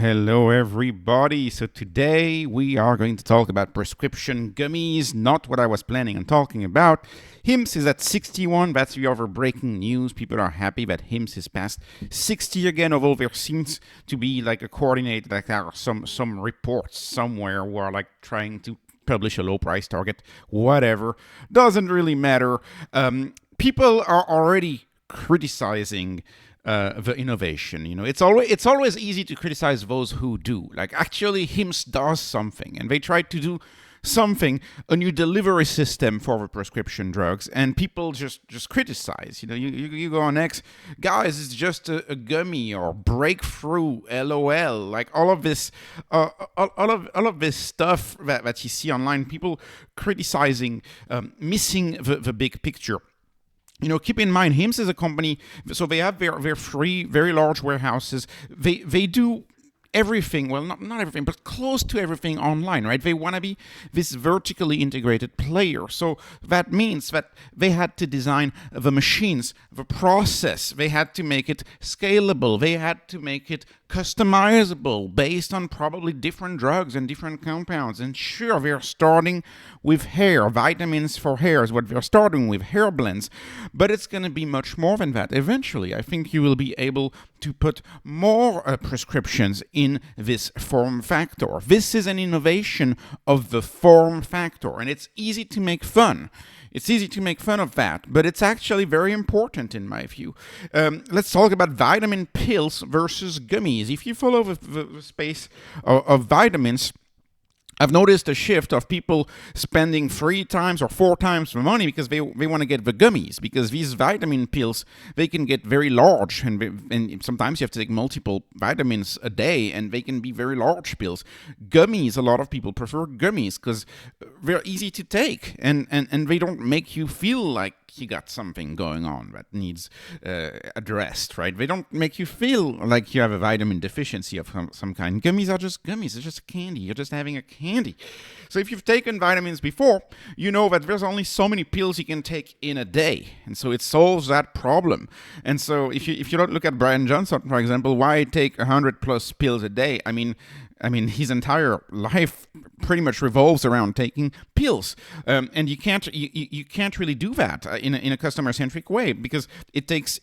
Hello everybody. So today we are going to talk about prescription gummies, not what I was planning on talking about. HIMSS is at 61, that's the other breaking news. People are happy that HIMSS is past 60 again, although there seems to be like a coordinated, like there are some reports somewhere who are like trying to publish a low price target, whatever, doesn't really matter. People are already criticizing the innovation. You know, it's always easy to criticize those who do. Like, actually, HIMSS does something, and they try to do something, a new delivery system for the prescription drugs, and people just criticize. You know, you go on X, guys, it's just a gummy, or breakthrough, LOL, like all of this, all of this stuff that you see online, people criticizing, missing the big picture. You know, keep in mind, HIMSS is a company, so they have their three very large warehouses. They do everything, well, not everything, but close to everything online, right? They want to be this vertically integrated player. So that means that they had to design the machines, the process. They had to make it scalable. They had to make it customizable based on probably different drugs and different compounds. And sure, they're starting with hair. Vitamins for hair is what they're starting with, hair blends. But it's going to be much more than that. Eventually, I think you will be able to put more prescriptions in this form factor. This is an innovation of the form factor, and it's easy to make fun. It's easy to make fun of that, but it's actually very important in my view. Let's talk about vitamin pills versus gummies. If you follow the space of vitamins, I've noticed a shift of people spending 3 times or 4 times the money because they want to get the gummies, because these vitamin pills, they can get very large, and sometimes you have to take multiple vitamins a day, and they can be very large pills. Gummies, a lot of people prefer gummies because they're easy to take, and they don't make you feel like you got something going on that needs addressed, right? They don't make you feel like you have a vitamin deficiency of some kind. Gummies are just gummies. It's just candy. You're just having a candy. So if you've taken vitamins before, you know that there's only so many pills you can take in a day. And so it solves that problem. And so if you don't look at Brian Johnson, for example, why take 100 plus pills a day? I mean, his entire life pretty much revolves around taking pills, and you can't really do that in a customer-centric way, because it takes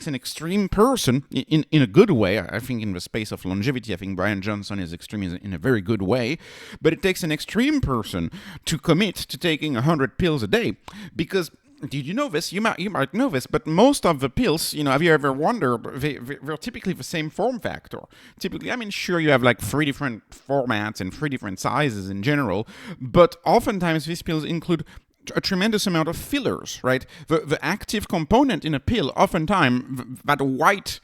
an extreme person in a good way. I think in the space of longevity, I think Brian Johnson is extreme in a very good way, but it takes an extreme person to commit to taking 100 pills a day, because did you know this? You might know this, but most of the pills, you know, have you ever wondered, they're typically the same form factor. Typically, I mean, sure, you have like 3 different formats and 3 different sizes in general, but oftentimes these pills include a tremendous amount of fillers, right? The active component in a pill, oftentimes, that white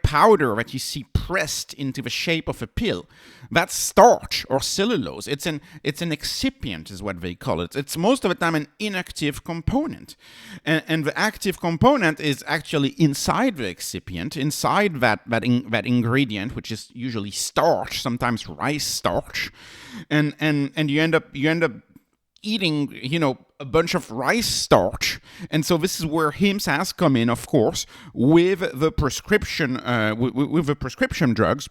powder that you see pressed into the shape of a pill, that's starch or cellulose. It's an excipient is what they call it. It's most of the time an inactive component. And the active component is actually inside the excipient, inside that ingredient, which is usually starch, sometimes rice starch. And you end up eating, you know, a bunch of rice starch. And so this is where HIMSS has come in, of course, with the prescription with the prescription drugs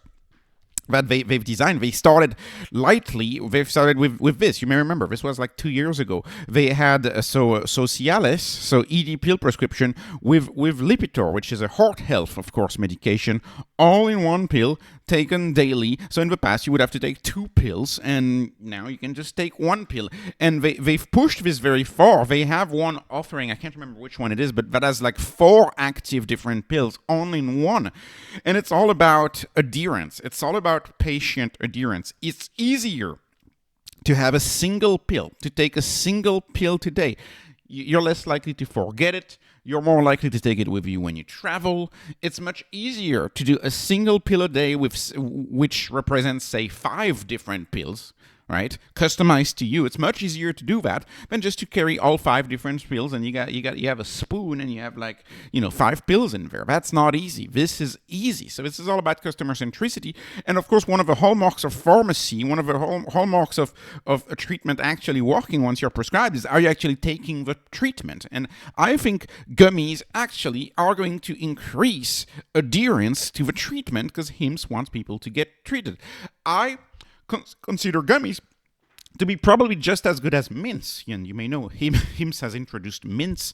that they've designed. They started lightly. They've started with this. You may remember, this was like 2 years ago. They had Cialis, so ED pill prescription, with Lipitor, which is a heart health, of course, medication, all in one pill, taken daily. So in the past, you would have to take 2 pills, and now you can just take 1 pill. And they've pushed this very far. They have one offering, I can't remember which one it is, but that has like 4 active different pills, all in one. And it's all about adherence. It's all about patient adherence. It's easier to have a single pill, to take a single pill today. You're less likely to forget it. You're more likely to take it with you when you travel. It's much easier to do a single pill a day, which represents, say, 5 different pills, right? Customized to you. It's much easier to do that than just to carry all 5 different pills and you have a spoon and you have 5 pills in there. That's not easy. This is easy. So this is all about customer centricity. And of course, one of the hallmarks of pharmacy, one of the hallmarks of a treatment actually working once you're prescribed is, are you actually taking the treatment? And I think gummies actually are going to increase adherence to the treatment because HIMSS wants people to get treated. I consider gummies to be probably just as good as mints. And you may know HIMSS has introduced mints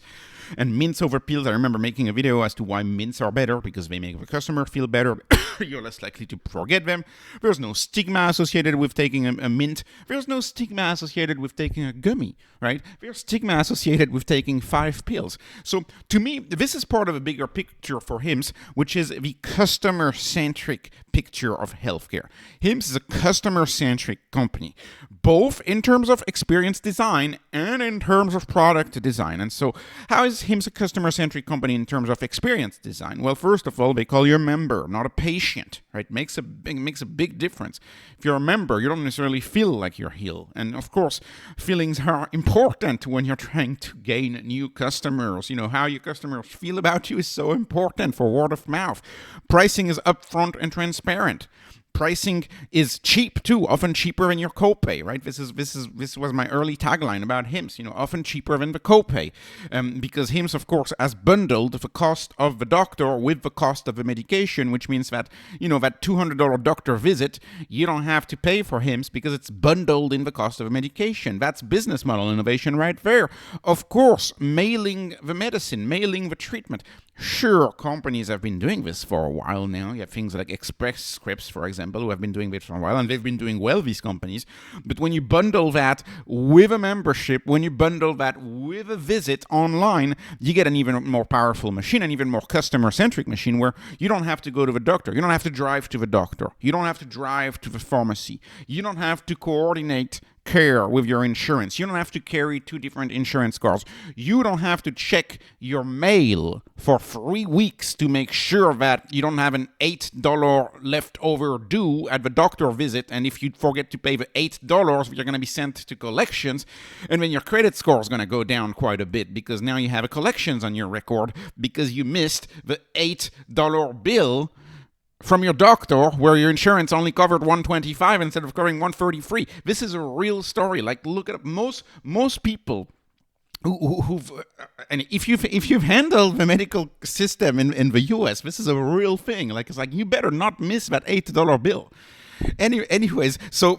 and mints over pills. I remember making a video as to why mints are better, because they make the customer feel better. You're less likely to forget them. There's no stigma associated with taking a mint. There's no stigma associated with taking a gummy, right? There's stigma associated with taking 5 pills. So to me, this is part of a bigger picture for HIMSS, which is the customer-centric picture of healthcare. HIMSS is a customer-centric company, both in terms of experience design and in terms of product design. And so how is HIMSS a customer-centric company in terms of experience design? Well, first of all, they call you a member, not a patient, right? Makes a big difference. If you're a member, you don't necessarily feel like you're healed. And of course, feelings are important when you're trying to gain new customers. How your customers feel about you is so important for word of mouth. Pricing is upfront and transparent. Pricing is cheap too, often cheaper than your copay, right? This was my early tagline about HIMSS, often cheaper than the copay, because HIMSS, of course, has bundled the cost of the doctor with the cost of the medication, which means that, that $200 doctor visit, you don't have to pay for HIMSS because it's bundled in the cost of the medication. That's business model innovation right there. Of course, mailing the medicine, mailing the treatment. Sure, companies have been doing this for a while now. You have things like Express Scripts, for example, who have been doing this for a while, and they've been doing well, these companies. But when you bundle that with a membership, when you bundle that with a visit online, you get an even more powerful machine, an even more customer-centric machine where you don't have to go to the doctor. You don't have to drive to the doctor. You don't have to drive to the pharmacy. You don't have to coordinate care with your insurance. You don't have to carry 2 different insurance cards. You don't have to check your mail for 3 weeks to make sure that you don't have an $8 left over due at the doctor visit, and if you forget to pay the $8, you're going to be sent to collections, and then your credit score is going to go down quite a bit because now you have a collections on your record because you missed the $8 bill from your doctor where your insurance only covered $125 instead of covering $133. This is a real story. Look at most people who've and if you've handled the medical system in the US, this is a real thing. It's you better not miss that $8 bill. Anyways, so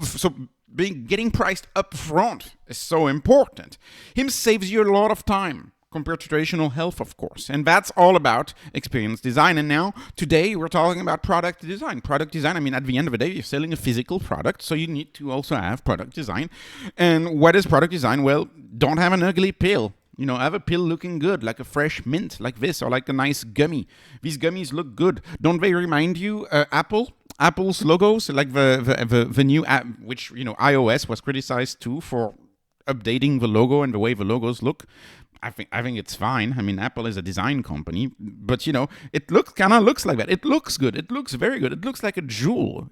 getting priced up front is so important. HIMSS saves you a lot of time compared to traditional health, of course. And that's all about experience design. And now, today, we're talking about product design. Product design, at the end of the day, you're selling a physical product, so you need to also have product design. And what is product design? Well, don't have an ugly pill. Have a pill looking good, like a fresh mint, like this, or like a nice gummy. These gummies look good. Don't they remind you Apple's logos, like the new app, which, iOS was criticized too for updating the logo and the way the logos look. I think it's fine. Apple is a design company, but it kind of looks like that. It looks good. It looks very good. It looks like a jewel.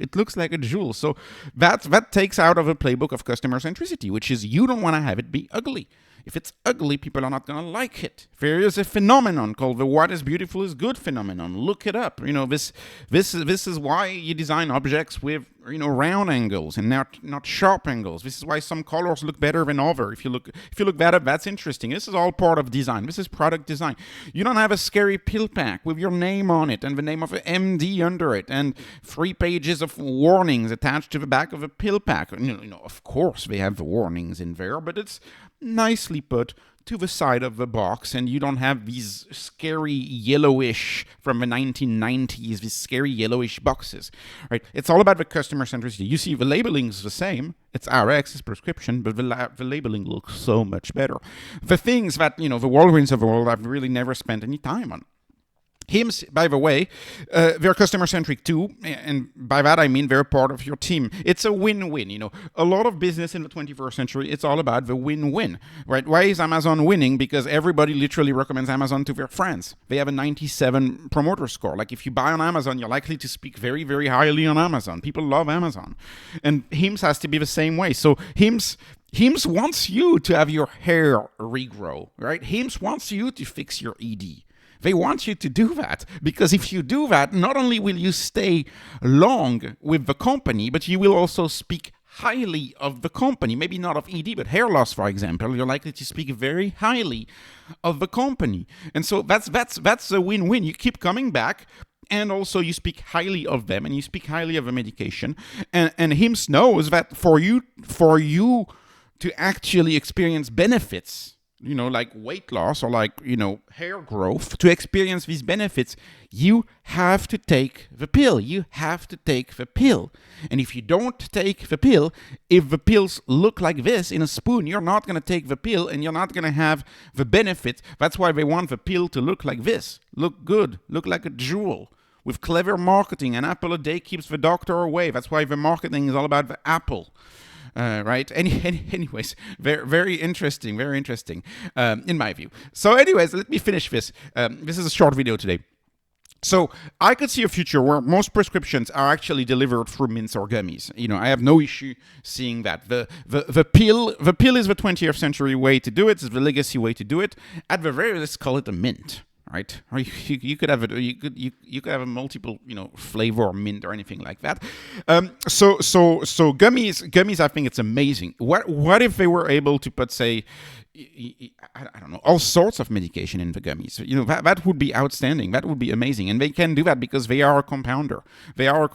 So that takes out of a playbook of customer centricity, which is you don't want to have it be ugly. If it's ugly, people are not going to like it. There is a phenomenon called the "what is beautiful is good" phenomenon. Look it up. This is why you design objects with round angles and not sharp angles. This is why some colors look better than others. If you look that up, that's interesting. This is all part of design. This is product design. You don't have a scary pill pack with your name on it and the name of an MD under it and 3 pages of warnings attached to the back of a pill pack. Of course they have the warnings in there, but it's nicely put to the side of the box, and you don't have these scary yellowish from the 1990s, these scary yellowish boxes, right? It's all about the customer centricity. You see, the labeling is the same. It's RX, it's prescription, but the labeling looks so much better. The things that, the Walgreens of the world have really never spent any time on. Hims, by the way, they're customer-centric too, and by that I mean they're part of your team. It's a win-win, A lot of business in the 21st century, it's all about the win-win, right? Why is Amazon winning? Because everybody literally recommends Amazon to their friends. They have a 97 promoter score. Like if you buy on Amazon, you're likely to speak very, very highly on Amazon. People love Amazon. And Hims has to be the same way. So Hims wants you to have your hair regrow, right? Hims wants you to fix your ED. They want you to do that, because if you do that, not only will you stay long with the company, but you will also speak highly of the company. Maybe not of ED, but hair loss, for example. You're likely to speak very highly of the company. And so that's a win-win. You keep coming back, and also you speak highly of them, and you speak highly of the medication. And Hims knows that for you to actually experience benefits, like weight loss or like, hair growth, to experience these benefits, you have to take the pill. You have to take the pill. And if you don't take the pill, if the pills look like this in a spoon, you're not going to take the pill and you're not going to have the benefit. That's why they want the pill to look like this. Look good. Look like a jewel. With clever marketing, an apple a day keeps the doctor away. That's why the marketing is all about the apple. Right? Anyways, very, very interesting, in my view. So anyways, let me finish this. This is a short video today. So I could see a future where most prescriptions are actually delivered through mints or gummies. I have no issue seeing that. The pill is the 20th century way to do it. It's the legacy way to do it. At the very least, call it a mint. Right, or you could have you could have a multiple flavor mint or anything like that. So gummies. I think it's amazing. What if they were able to put, say, I don't know, all sorts of medication in the gummies? That would be outstanding. That would be amazing. And they can do that because they are a compounder. They are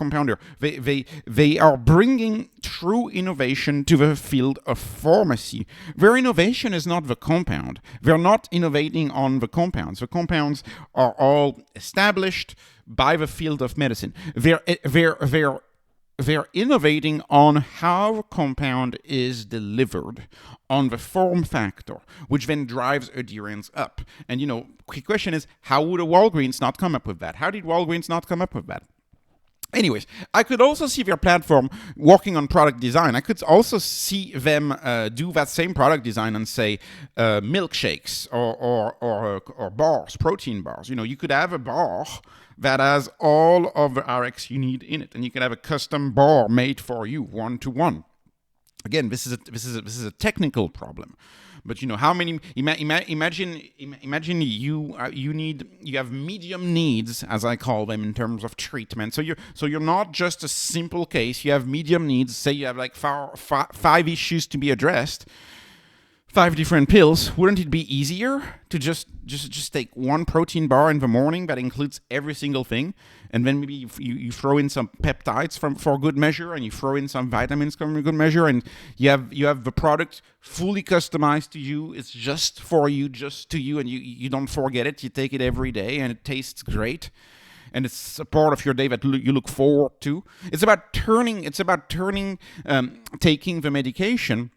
bringing true innovation to the field of pharmacy. Their innovation is not the compound. They're not innovating on the compounds. The compounds are all established by the field of medicine. They're innovating on how a compound is delivered, on the form factor, which then drives adherence up. And, quick question is, how would a Walgreens not come up with that? How did Walgreens not come up with that? Anyways, I could also see their platform working on product design. I could also see them do that same product design on, say, milkshakes or bars, protein bars. You could have a bar that has all of the RX you need in it, and you can have a custom bar made for you, one-to-one. Again, this is a technical problem. But how many? Imagine you have medium needs, as I call them, in terms of treatment. So you're not just a simple case. You have medium needs. Say you have like five issues to be addressed, 5 different pills. Wouldn't it be easier to just take one protein bar in the morning that includes every single thing, and then maybe you throw in some peptides for good measure, and you throw in some vitamins for good measure, and you have the product fully customized to you. It's just for you, just to you, and you don't forget it. You take it every day, and it tastes great. And it's a part of your day that you look forward to. It's about taking the medication,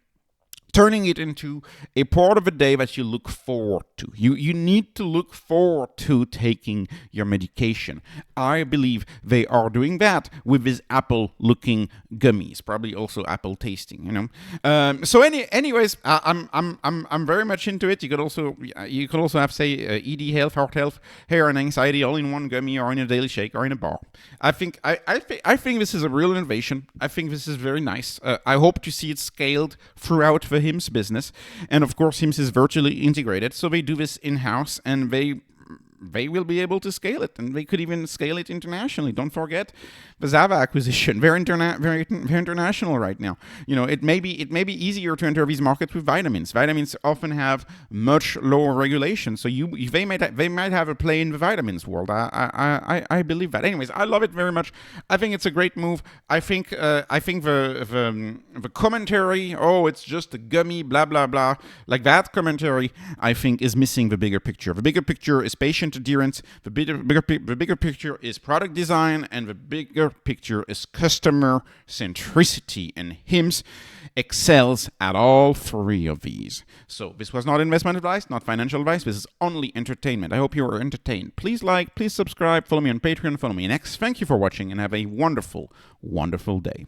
turning it into a part of a day that you look forward to. You need to look forward to taking your medication. I believe they are doing that with these apple-looking gummies, probably also apple-tasting. So anyways, I'm very much into it. You could also have, say, ED health, heart health, hair and anxiety all in one gummy or in a daily shake or in a bar. I think this is a real innovation. I think this is very nice. I hope to see it scaled throughout the Hims business, and of course Hims is virtually integrated, so they do this in-house, and they will be able to scale it, and they could even scale it internationally. Don't forget the Zava acquisition. Very international right now. It may be easier to enter these markets with vitamins. Vitamins often have much lower regulation, so they might have a play in the vitamins world. I believe that. Anyways, I love it very much. I think it's a great move. I think the commentary, it's just a gummy, blah blah blah, like that commentary, I think is missing the bigger picture. The bigger picture is patient patient adherence, the bigger picture is product design, and the bigger picture is customer centricity. And HIMSS excels at all three of these. So this was not investment advice, not financial advice. This is only entertainment. I hope you were entertained. Please like, please subscribe, follow me on Patreon, follow me on X. Thank you for watching and have a wonderful, wonderful day.